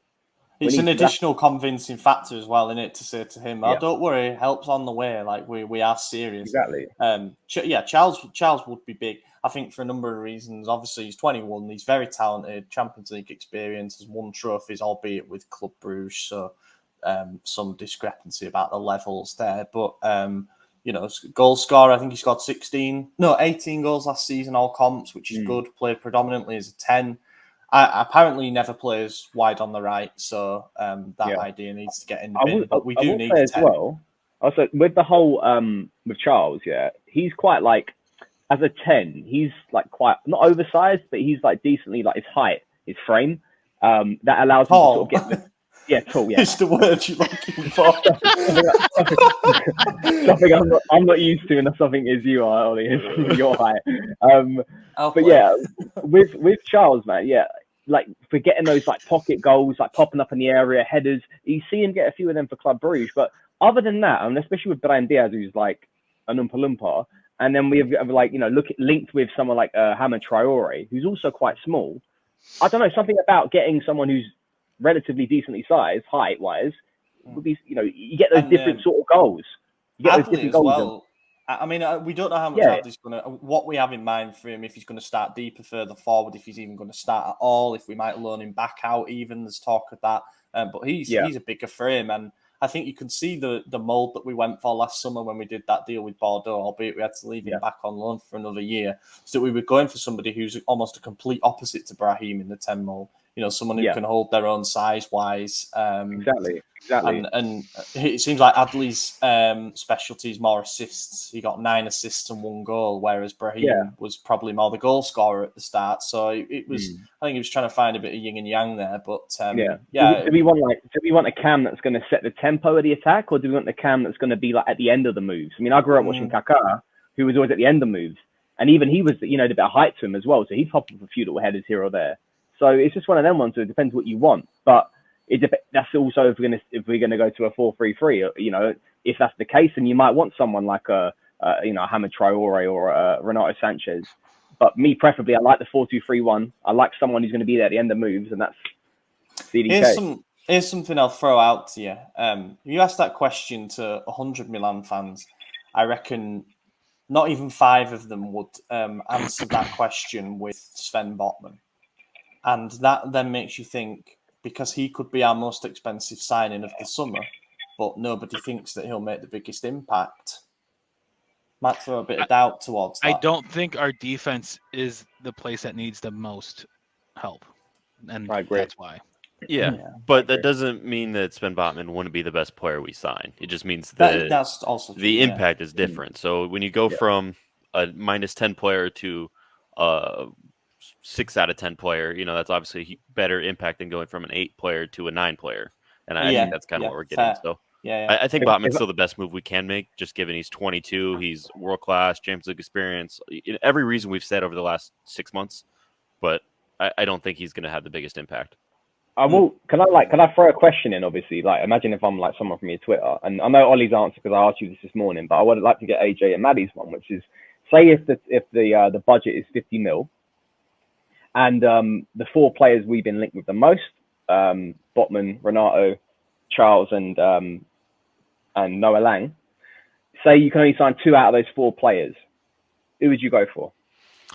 Speaker 2: It's an additional convincing factor as well, isn't it, to say to him, "Oh, don't worry, help's on the way. Like we are serious."
Speaker 5: Exactly.
Speaker 2: Charles would be big. I think for a number of reasons. Obviously, he's 21. He's very talented. Champions League experience. Has won trophies, albeit with Club Bruges. So some discrepancy about the levels there. But goal scorer. I think he scored 18 goals last season, all comps, which is good. Played predominantly as a 10. Apparently, he never plays wide on the right, so that idea needs to get in the bin. But we do need
Speaker 5: as well. Also, with the whole with Charles, he's quite as a 10. He's quite not oversized, but he's decently his height, his frame. That allows him to sort of get tall. Yeah,
Speaker 2: it's the word you're looking for.
Speaker 5: something I'm not used to, and something is you are, Ollie. Is your height. With Charles, man, for getting those pocket goals, popping up in the area, headers. You see him get a few of them for Club Bruges, but other than that, and especially with Brian Diaz, who's an Oompa Loompa, and then we have like linked with someone like Hamad Traore, who's also quite small. I don't know, something about getting someone who's relatively decently sized, height wise, would be you get those different sort of goals. You get those
Speaker 2: Adley
Speaker 5: different
Speaker 2: as
Speaker 5: goals.
Speaker 2: well. I mean, we don't know how much Adley's going to, what we have in mind for him, if he's going to start deeper, further forward, if he's even going to start at all, if we might loan him back out even, there's talk of that. But he's a bigger frame, and I think you can see the mould that we went for last summer when we did that deal with Bordeaux, albeit we had to leave him back on loan for another year. So we were going for somebody who's almost a complete opposite to Brahim in the 10 mould. Someone who can hold their own size-wise.
Speaker 5: Exactly.
Speaker 2: And it seems like Adley's specialty is more assists. He got 9 assists and 1 goal, whereas Brahim was probably more the goal scorer at the start. So it was. I think he was trying to find a bit of yin and yang there. But
Speaker 5: do we want a Cam that's going to set the tempo of the attack, or do we want the Cam that's going to be like at the end of the moves? I mean, I grew up watching Kaká, who was always at the end of moves, and even he was, a bit of height to him as well. So he'd hop up a few little headers here or there. So it's just one of them ones. So it depends what you want, but that's also if we're gonna go to a 4-3-3. If that's the case, then you might want someone like Hamad Traore or Renato Sanchez. But me, preferably, I like the 4-2-3-1. I like someone who's going to be there at the end of moves, and that's CDK.
Speaker 2: Here's something I'll throw out to you. If you ask that question to 100 Milan fans, I reckon not even 5 of them would answer that question with Sven Botman. And that then makes you think, because he could be our most expensive signing of the summer, but nobody thinks that he'll make the biggest impact. Might throw a bit of doubt towards that.
Speaker 4: I don't think our defense is the place that needs the most help. And
Speaker 5: I agree.
Speaker 4: That's why.
Speaker 3: Yeah, but that doesn't mean that Sven Botman wouldn't be the best player we sign. It just means that
Speaker 2: that's also true,
Speaker 3: the impact is different. So when you go from a -10 player to a 6 out of 10 player, that's obviously a better impact than going from an 8 player to a 9 player. And I think that's kind of what we're getting.
Speaker 2: Fair.
Speaker 3: So I think Botman's still the best move we can make, just given he's 22, he's world-class, Champions League experience, every reason we've said over the last 6 months. But I don't think he's going to have the biggest impact.
Speaker 5: I will. Can I throw a question in? Obviously, like, imagine if I'm like someone from your Twitter, and I know Ollie's answer because I asked you this morning, but I would like to get AJ and Maddie's one, which is, say if the budget is 50 mil, and the 4 players we've been linked with the most, Botman, Renato, Charles, and Noah Lang. Say you can only sign 2 out of those 4 players. Who would you go for?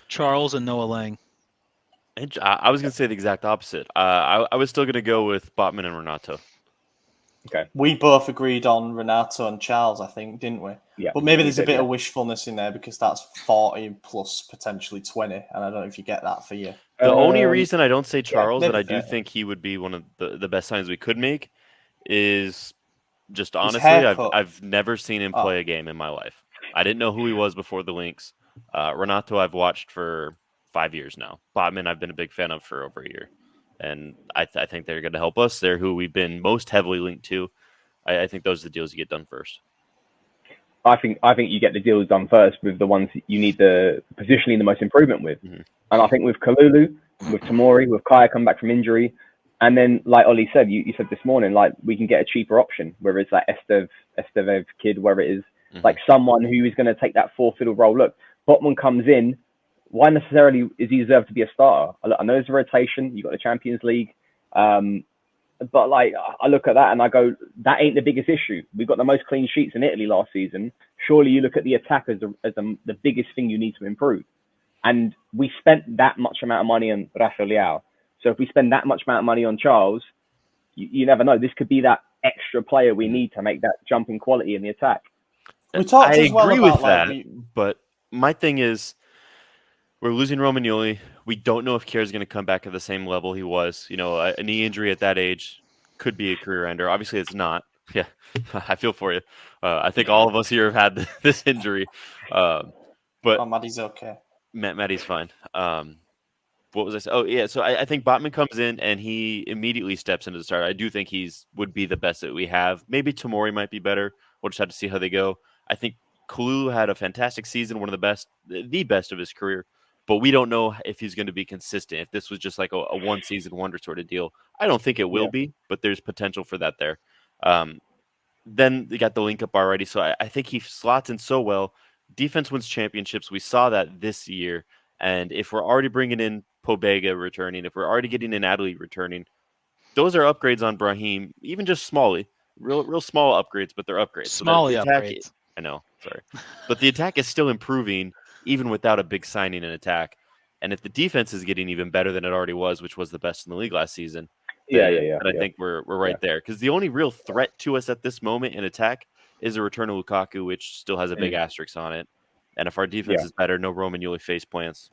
Speaker 4: Charles and Noah Lang.
Speaker 3: I was going to say the exact opposite. I was still going to go with Botman and Renato.
Speaker 5: Okay.
Speaker 2: We both agreed on Renato and Charles, I think, didn't we?
Speaker 5: Yeah.
Speaker 2: But maybe there's a bit of wishfulness in there because that's 40 plus potentially 20, and I don't know if you get that for you.
Speaker 3: The only reason I don't say Charles,
Speaker 2: maybe
Speaker 3: and I do think he would be one of the best signs we could make, is just honestly, I've never seen him play a game in my life. I didn't know who he was before the links. Renato I've watched for 5 years now. Botman I've been a big fan of for over a year. And I think they're going to help us. They're who we've been most heavily linked to. I think those are the deals you get done first.
Speaker 5: I think you get the deals done first with the ones you need the positionally the most improvement with. Mm-hmm. And I think with Kalulu, with Tamori, with Kaya come back from injury, and then like Ollie said, you said this morning, like we can get a cheaper option, whether it's like Estevev kid, wherever it is, like someone who is going to take that 4th fiddle role. Look, Botman comes in. Why necessarily is he deserved to be a starter? I know there's a rotation. You've got the Champions League. But like I look at that and I go, that ain't the biggest issue. We've got the most clean sheets in Italy last season. Surely you look at the attack as the biggest thing you need to improve. And we spent that much amount of money on Rafael Leao. So if we spend that much amount of money on Charles, you never know. This could be that extra player we need to make that jump in quality in the attack.
Speaker 3: I agree with that, but my thing is, we're losing Romagnoli. We don't know if Kjaer's going to come back at the same level he was. A knee injury at that age could be a career ender. Obviously, it's not. Yeah, I feel for you. I think all of us here have had this injury. But
Speaker 2: Maddie's okay.
Speaker 3: Maddie's fine. What was I saying? Oh, yeah. So I think Botman comes in and he immediately steps into the start. I do think would be the best that we have. Maybe Tamori might be better. We'll just have to see how they go. I think Kalulu had a fantastic season, one of the best of his career. But we don't know if he's going to be consistent. If this was just like a one-season wonder sort of deal, I don't think it will be. But there's potential for that there. Then they got the link up already, so I think he slots in so well. defense wins championships. We saw that this year. And if we're already bringing in Pobega returning, if we're already getting in Adley returning, those are upgrades on Brahim, even just smally, real small upgrades, but they're upgrades.
Speaker 4: Smally
Speaker 3: the attack,
Speaker 4: upgrades.
Speaker 3: I know, sorry. But the attack is still improving even without a big signing in attack. And if the defense is getting even better than it already was, which was the best in the league last season, then I think we're right there. Because the only real threat to us at this moment in attack is a return of Lukaku, which still has a big asterisk on it. And if our defense is better, no Roman Yuli face plants,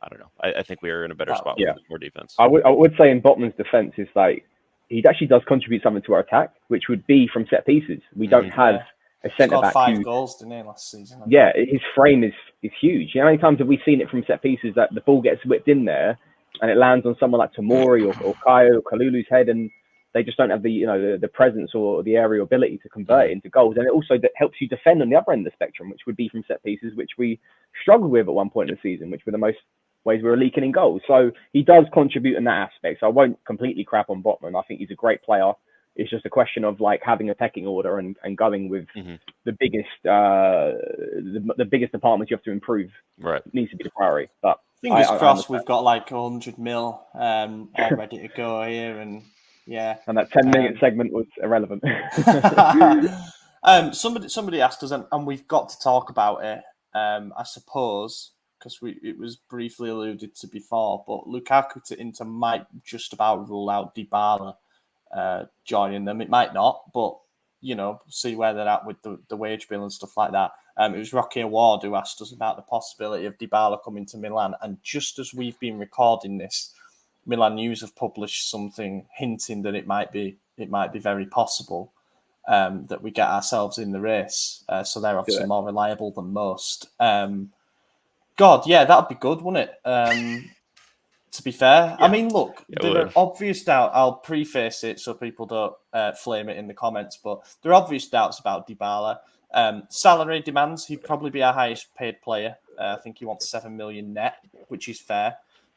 Speaker 3: I don't know. I think we are in a better spot with more defense.
Speaker 5: I would say in Botman's defense is like he actually does contribute something to our attack, which would be from set pieces. We don't have a centre back.
Speaker 2: 5 goals, didn't he, last season?
Speaker 5: Yeah, his frame is huge. You know, how many times have we seen it from set pieces that the ball gets whipped in there and it lands on someone like Tomori or Kaio or Kalulu's head, and they just don't have the presence or the aerial ability to convert it into goals. And it also helps you defend on the other end of the spectrum, which would be from set pieces, which we struggled with at one point in the season, which were the most ways we were leaking in goals. So he does contribute in that aspect. So I won't completely crap on Botman. I think he's a great player. It's just a question of like having a pecking order and going with the biggest the biggest departments you have to improve.
Speaker 3: Right,
Speaker 5: needs to be the priority. But
Speaker 2: fingers crossed, we've got like 100 mil all ready to go here, and
Speaker 5: and that 10-minute segment was irrelevant.
Speaker 2: Somebody asked us, and we've got to talk about it. I suppose because it was briefly alluded to before, but Lukaku to Inter might just about rule out Dybala joining them. It might not, but see where they're at with the wage bill and stuff like that. It was Rocky Award who asked us about the possibility of Dybala coming to Milan, and just as we've been recording this, Milan News have published something hinting that it might be very possible that we get ourselves in the race. So they're obviously more reliable than most. God, yeah, that'd be good, wouldn't it? To be fair, I mean, look, there are obvious doubts. I'll preface it so people don't flame it in the comments, but there are obvious doubts about Dybala. Salary demands, he'd probably be our highest paid player. I think he wants 7 million net, which is fair.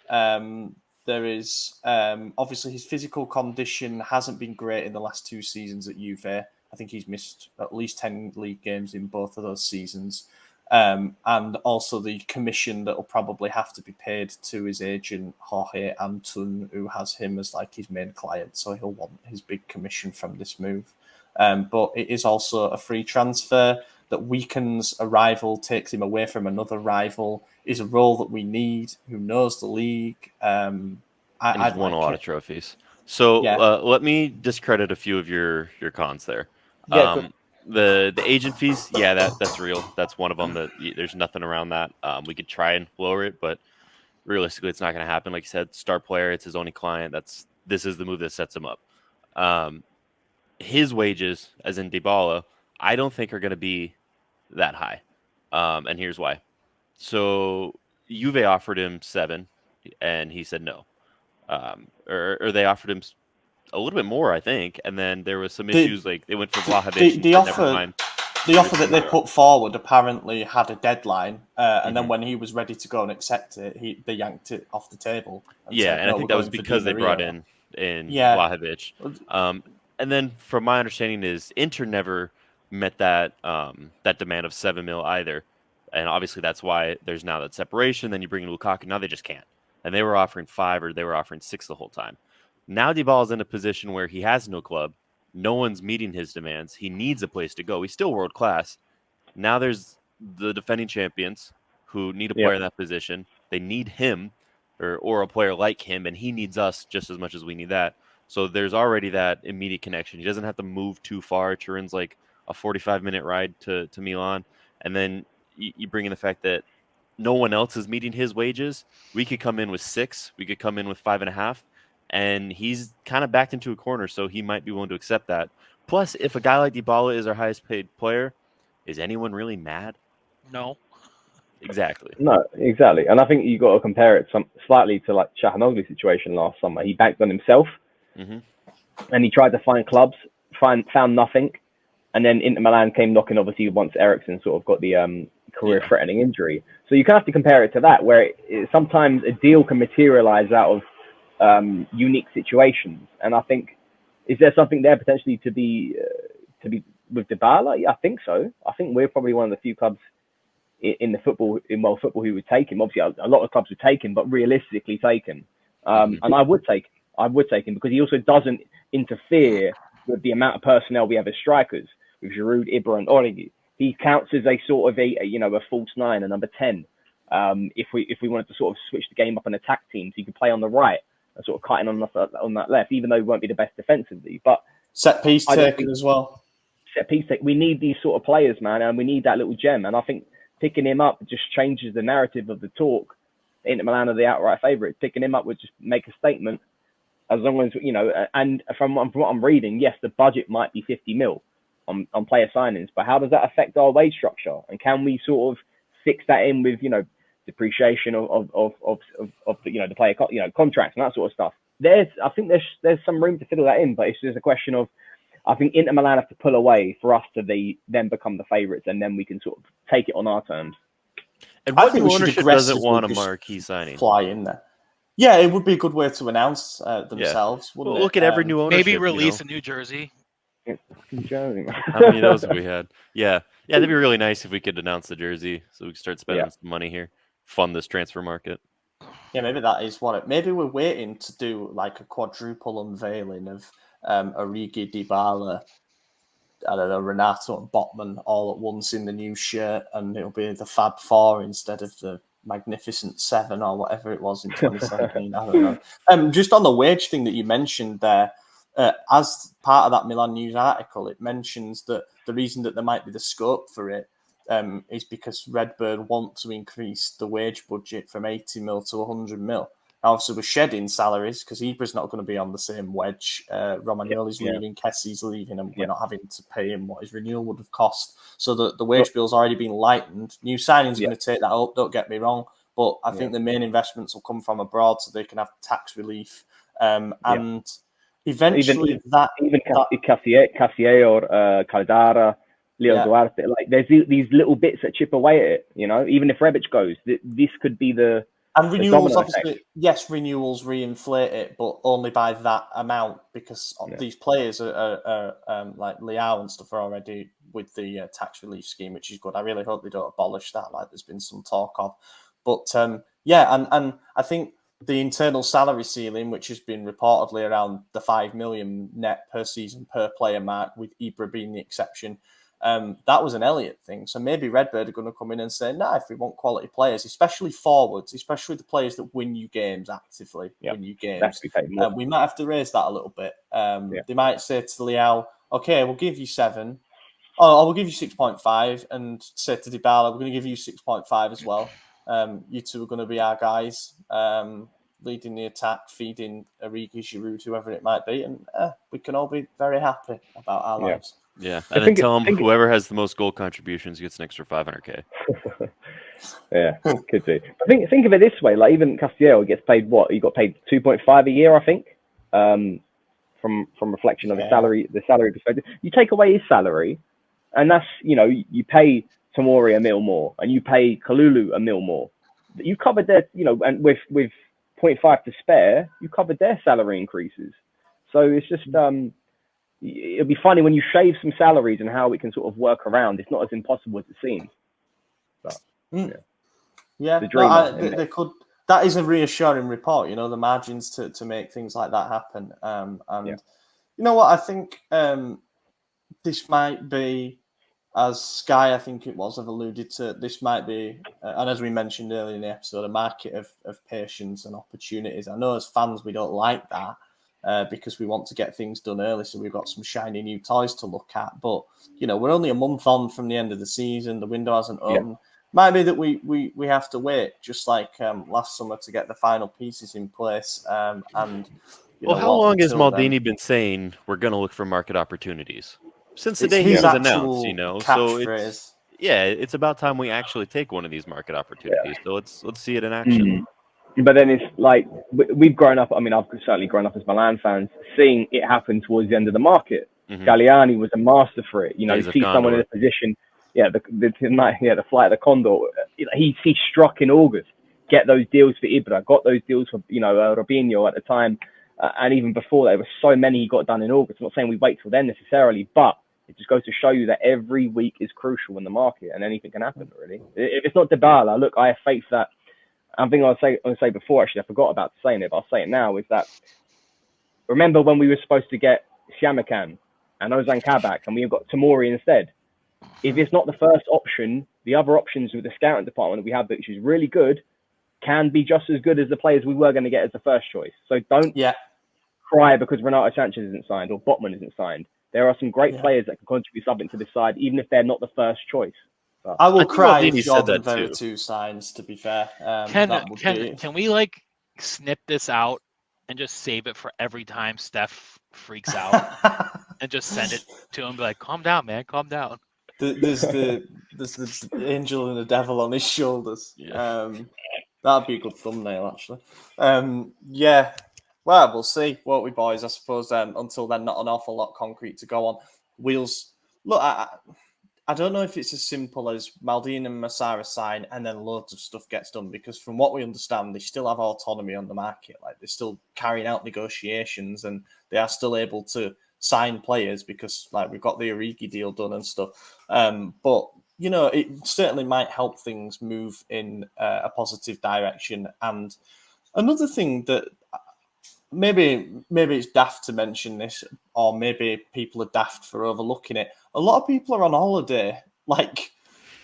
Speaker 2: There is obviously his physical condition hasn't been great in the last 2 seasons at Juve. I think he's missed at least 10 league games in both of those seasons. And also the commission that will probably have to be paid to his agent, Jorge Antun, who has him as like his main client. So he'll want his big commission from this move. But it is also a free transfer that weakens a rival, takes him away from another rival, is a role that we need, who knows the league.
Speaker 3: And he's won a lot of trophies. So let me discredit a few of your cons there. The agent fees, that's real. That's one of them. That there's nothing around that. We could try and lower it, but realistically, it's not going to happen. Like you said, star player, it's his only client. This is the move that sets him up. His wages, as in Dybala, I don't think are going to be that high, and here's why. So Juve offered him 7, and he said no, or they offered him a little bit more, I think, and then there was some issues like they went for Vlahovic.
Speaker 2: The offer that they put forward apparently had a deadline, and then when he was ready to go and accept it, they yanked it off the table.
Speaker 3: And I think that was because they brought in Vlahovic. And then, from my understanding, is Inter never met that demand of 7 mil either, and obviously that's why there's now that separation. Then you bring in Lukaku, now they just can't, and they were offering 5 or they were offering 6 the whole time. Now Dybala's in a position where he has no club. No one's meeting his demands. He needs a place to go. He's still world class. Now there's the defending champions who need a player in that position. They need him or a player like him, and he needs us just as much as we need that. So there's already that immediate connection. He doesn't have to move too far. Turin's like a 45-minute ride to Milan. And then you bring in the fact that no one else is meeting his wages. We could come in with 6. We could come in with 5.5. And he's kind of backed into a corner, so he might be willing to accept that. Plus, if a guy like Dybala is our highest paid player, is anyone really mad?
Speaker 4: No.
Speaker 3: Exactly.
Speaker 5: No, exactly. And I think you got to compare it slightly to like Shahanoglu's situation last summer. He banked on himself, and he tried to find clubs, found nothing, and then Inter Milan came knocking. Obviously, once Eriksen sort of got the career-threatening injury, so you can have to compare it to that, where sometimes a deal can materialize out of unique situations. And I think, is there something there potentially to be with Dybala? Yeah, I think so. I think we're probably one of the few clubs in the football in world football who would take him. Obviously, a lot of clubs would take him, but realistically take him. And I would take him because he also doesn't interfere with the amount of personnel we have as strikers with Giroud, Ibra, and Origi. He counts as a sort of a false nine, a number 10. If we wanted to sort of switch the game up and attack teams, he could play on the right and sort of cutting on that left, even though he won't be the best defensively. But
Speaker 2: set piece taker as well.
Speaker 5: Set piece taker. We need these sort of players, man, and we need that little gem. And I think picking him up just changes the narrative of the talk. Inter Milan are the outright favourite. Picking him up would just make a statement. As long as, and from what I'm reading, yes, the budget might be 50 mil on player signings, but how does that affect our wage structure? And can we sort of fix that in with, depreciation of the player, contracts and that sort of stuff? I think there's some room to fiddle that in, but it's just a question of, I think Inter Milan have to pull away for us to then become the favourites, and then we can sort of take it on our terms.
Speaker 3: And what new ownership doesn't want a marquee signing?
Speaker 2: Fly in there. Yeah, it would be a good way to announce themselves.
Speaker 3: Well, look at every new ownership.
Speaker 4: Maybe release a New Jersey.
Speaker 5: How
Speaker 3: many of those have we had? Yeah, that'd be really nice if we could announce the jersey so we could start spending some money here, fund this transfer market.
Speaker 2: Yeah, maybe that is what it. Maybe we're waiting to do like a quadruple unveiling of Origi, Dybala, I don't know, Renato and Botman all at once in the new shirt, and it'll be the Fab Four instead of the Magnificent Seven or whatever it was in 2017. I don't know. Just on the wage thing that you mentioned there, as part of that Milan News article, it mentions that the reason that there might be the scope for it is because Redbird want to increase the wage budget from 80 mil to 100 mil. Obviously, we're shedding salaries because Ibra's not going to be on the same wedge. Romagnoli's leaving, Kessi's leaving, and we're not having to pay him what his renewal would have cost. So the wage bill's already been lightened. New signings are going to take that up, don't get me wrong. But I think the main investments will come from abroad so they can have tax relief. And eventually
Speaker 5: even Cassier or Caldara, Leo Duarte, like there's these little bits that chip away at it, even if Rebic goes, this could be the... And
Speaker 2: renewals, obviously, yes, renewals reinflate it, but only by that amount because these players are like Leao and stuff are already with the tax relief scheme, which is good. I really hope they don't abolish that, like there's been some talk of. But and I think the internal salary ceiling, which has been reportedly around the 5 million net per season per player mark, with Ibra being the exception. That was an Elliott thing. So maybe Redbird are going to come in and say, if we want quality players, especially forwards, especially the players that win you games actively, we might have to raise that a little bit. They might say to Leao, okay, we'll give you 7. Oh, we'll give you 6.5, and say to Dybala, we're going to give you 6.5 as well. You two are going to be our guys, leading the attack, feeding Origi, Giroud, whoever it might be, and we can all be very happy about our lives.
Speaker 3: Yeah, and then tell them whoever has the most goal contributions gets an extra 500K.
Speaker 5: Yeah, could do. I think of it this way: like even Castiel gets paid what? He got paid 2.5 a year, I think. From reflection of the salary perspective, you take away his salary, and that's you pay Tomori $1 million more, and you pay Kalulu $1 million more. You covered their and with 0.5 to spare, you covered their salary increases. So it's just it'll be funny when you shave some salaries and how we can sort of work around. It's not as impossible as it seems. But,
Speaker 2: they could. That is a reassuring report. The margins to make things like that happen. You know what? I think this might be, as Sky, I think it was, have alluded to. This might be, and as we mentioned earlier in the episode, a market of patience and opportunities. I know as fans we don't like that. Because we want to get things done early, so we've got some shiny new toys to look at. But we're only a month on from the end of the season. The window hasn't opened. Might be that we have to wait, just like last summer, to get the final pieces in place. And
Speaker 3: how long has Maldini been saying we're going to look for market opportunities? Since the day he was announced, so it's about time we actually take one of these market opportunities. So let's see it in action.
Speaker 5: But then it's like we've grown up. I mean, I've certainly grown up as Milan fans, seeing it happen towards the end of the market. Galliani was a master for it. You see someone in a position, the flight of the Condor. He struck in August. Get those deals for Ibra. Got those deals for Robinho at the time, and even before there were so many he got done in August. I'm not saying we wait till then necessarily, but It just goes to show you that every week is crucial in the market, and anything can happen. Really, if it's not Dybala, look, I have faith that. I think I'll say before. Actually, I forgot about saying it, but I'll say it now. Is that remember when we were supposed to get Siamakan and Ozan Kabak, and we got Tomori instead? If it's not the first option, the other options with the scouting department that we have, which is really good, can be just as good as the players we were going to get as the first choice. So don't cry because Renato Sanchez isn't signed or Botman isn't signed. There are some great players that can contribute something to this side, even if they're not the first choice. But
Speaker 2: I will cry if
Speaker 3: Maldini said
Speaker 2: Jordan
Speaker 3: that too.
Speaker 2: Veretout signs, to be fair.
Speaker 4: Can we like snip this out and just save it for every time Steph freaks out and just send it to him? Be like, calm down, man, calm down.
Speaker 2: There's the angel and the devil on his shoulders.
Speaker 3: Yeah.
Speaker 2: That'd be a good thumbnail, actually. Yeah. Well, we'll see, won't we, boys? I suppose until then, not an awful lot concrete to go on. Wheels. Look, I don't know if it's as simple as Maldini and Massara sign and then loads of stuff gets done, because from what we understand, they still have autonomy on the market. Like, they're still carrying out negotiations and they are still able to sign players because, like, we've got the Origi deal done and stuff. But, you know, it certainly might help things move in a positive direction. And another thing that maybe it's daft to mention this, or maybe people are daft for overlooking it. A lot of people are on holiday, like,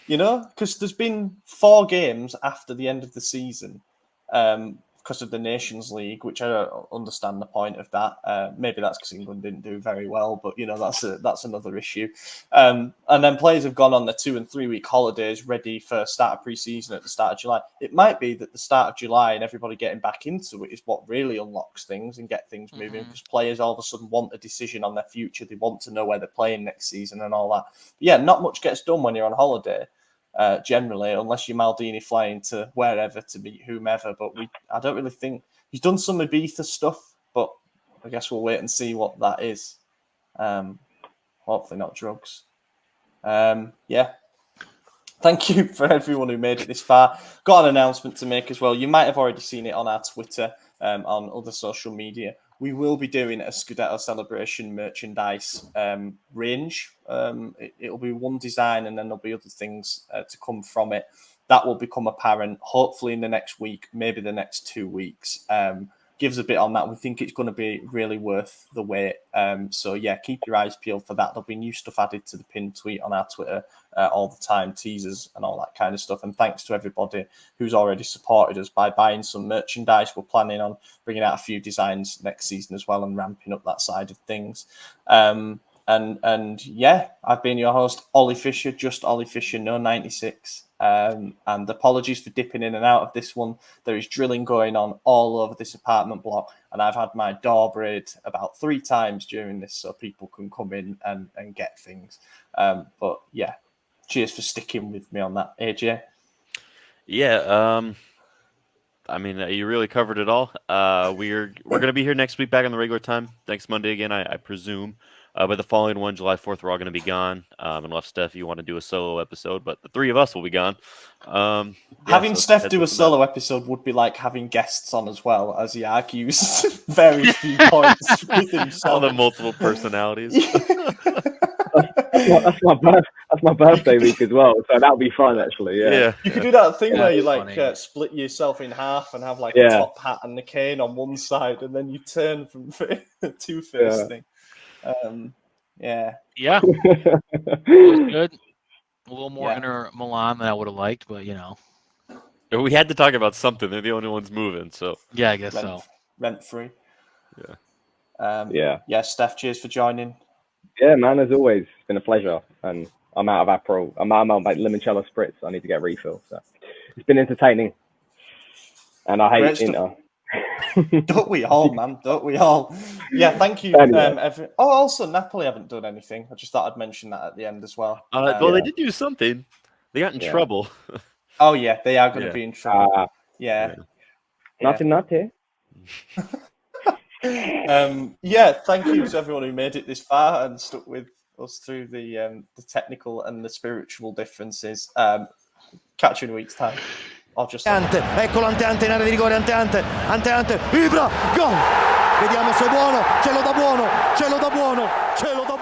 Speaker 2: you know, because there's been 4 games after the end of the season because of the Nations League, which I don't understand the point of that. Maybe that's because England didn't do very well, but, you know, that's another issue. And then players have gone on their 2 and 3 week holidays ready for start of pre-season at the start of July. It might be that the start of July and everybody getting back into it is what really unlocks things and get things moving, because players all of a sudden want a decision on their future. They want to know where they're playing next season and all that. But yeah, not much gets done when you're on holiday. Generally, unless you're Maldini flying to wherever to meet whomever. But I don't really think he's done some Ibiza stuff, but I guess we'll wait and see what that is. Hopefully not drugs. Yeah. Thank you for everyone who made it this far. Got an announcement to make as well. You might have already seen it on our Twitter, on other social media. We will be doing a Scudetto celebration merchandise range. It'll be one design and then there'll be other things to come from it. That will become apparent hopefully in the next week, maybe the next 2 weeks. Give us a bit on that. We think it's going to be really worth the wait. So yeah, keep your eyes peeled for that. There'll be new stuff added to the pinned tweet on our Twitter all the time, teasers and all that kind of stuff. And thanks to everybody who's already supported us by buying some merchandise. We're planning on bringing out a few designs next season as well and ramping up that side of things. And yeah, I've been your host, Ollie Fisher, just Ollie Fisher, no 96. And apologies for dipping in and out of this one. There is drilling going on all over this apartment block, and I've had my door braid about 3 times during this so people can come in and get things. But yeah, cheers for sticking with me on that, AJ.
Speaker 3: Yeah, I mean, you really covered it all. We're going to be here next week back on the regular time. Next Monday again, I presume. But the following one, July 4th, we're all going to be gone. Unless, Steph, you want to do a solo episode, but the 3 of us will be gone.
Speaker 2: Having Steph do a solo episode would be like having guests on as well, as he argues very few points with himself.
Speaker 3: All the multiple personalities.
Speaker 5: That's my birthday week as well, so that'll be fun actually. Yeah.
Speaker 2: You could do that thing where you like split yourself in half and have like a top hat and the cane on one side, and then you turn from Two-Face thing. Yeah.
Speaker 4: It was good. A little more Inter Milan than I would have liked, but you know.
Speaker 3: We had to talk about something. They're the only ones moving, so
Speaker 4: yeah, I guess so.
Speaker 2: Rent free.
Speaker 3: Yeah.
Speaker 2: Yeah, Steph, cheers for joining.
Speaker 5: Yeah, man, as always, it's been a pleasure. And I'm out of Aperol. I'm out of like limoncello spritz. I need to get a refill. So it's been entertaining. And I hate Inter.
Speaker 2: Don't we all, man? Don't we all? Yeah, thank you. Also, Napoli haven't done anything. I just thought I'd mention that at the end as well.
Speaker 3: Well, they did do something. They got in trouble.
Speaker 2: Oh, yeah, they are going to be in trouble.
Speaker 5: Nothing.
Speaker 2: Thank you to everyone who made it this far and stuck with us through the technical and the spiritual differences. Catch you in a week's time.
Speaker 1: Ecco l'Anteante in area di rigore, Anteante, Ibra, gol! Vediamo se è buono, ce lo dà buono, ce lo dà buono, ce lo dà